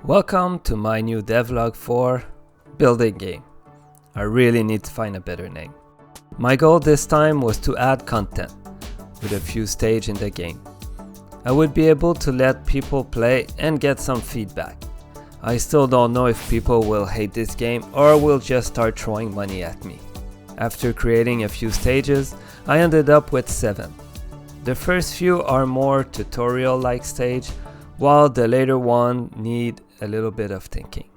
Welcome to my new devlog for BuildingGame. I really need to find a better name. My goal this time was to add content with a few stages in the game. I would be able to let people play and get some feedback. I still don't know if people will hate this game or will just start throwing money at me. After creating a few stages, I ended up with 7. The first few are more tutorial-like stage, while the later one need a little bit of thinking.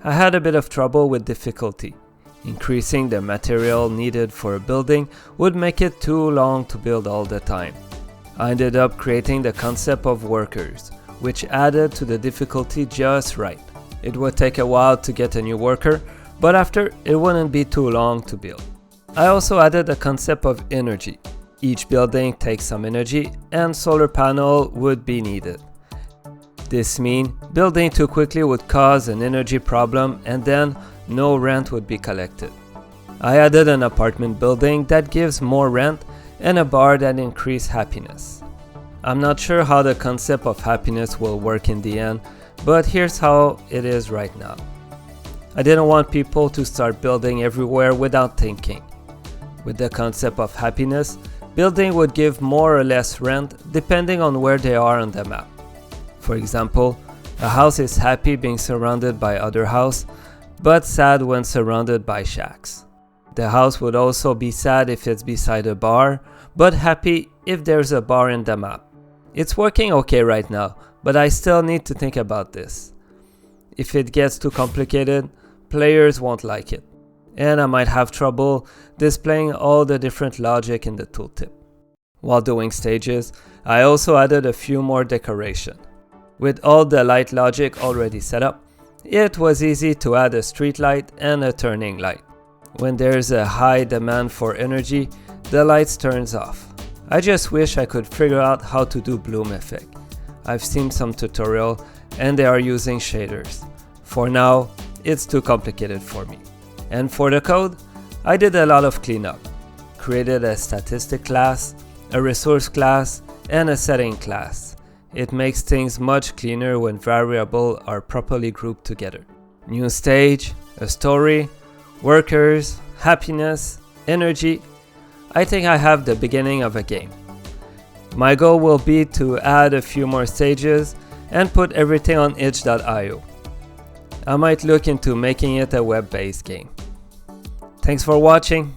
I had a bit of trouble with difficulty. Increasing the material needed for a building would make it too long to build all the time. I ended up creating the concept of workers, which added to the difficulty just right. It would take a while to get a new worker, but after it wouldn't be too long to build. I also added the concept of energy. Each building takes some energy and solar panel would be needed. This means building too quickly would cause an energy problem and then no rent would be collected. I added an apartment building that gives more rent and a bar that increases happiness. I'm not sure how the concept of happiness will work in the end, but here's how it is right now. I didn't want people to start building everywhere without thinking. With the concept of happiness, building would give more or less rent depending on where they are on the map. For example, a house is happy being surrounded by other houses, but sad when surrounded by shacks. The house would also be sad if it's beside a bar, but happy if there's a bar in the map. It's working okay right now, but I still need to think about this. If it gets too complicated, players won't like it, and I might have trouble displaying all the different logic in the tooltip. While doing stages, I also added a few more decoration. With all the light logic already set up, it was easy to add a street light and a turning light. When there's a high demand for energy, the lights turns off. I just wish I could figure out how to do bloom effect. I've seen some tutorial and they are using shaders. For now, it's too complicated for me. And for the code, I did a lot of cleanup. Created a statistic class, a resource class, and a setting class. It makes things much cleaner when variables are properly grouped together. New stage, a story, workers, happiness, energy. I think I have the beginning of a game. My goal will be to add a few more stages and put everything on itch.io. I might look into making it a web-based game. Thanks for watching.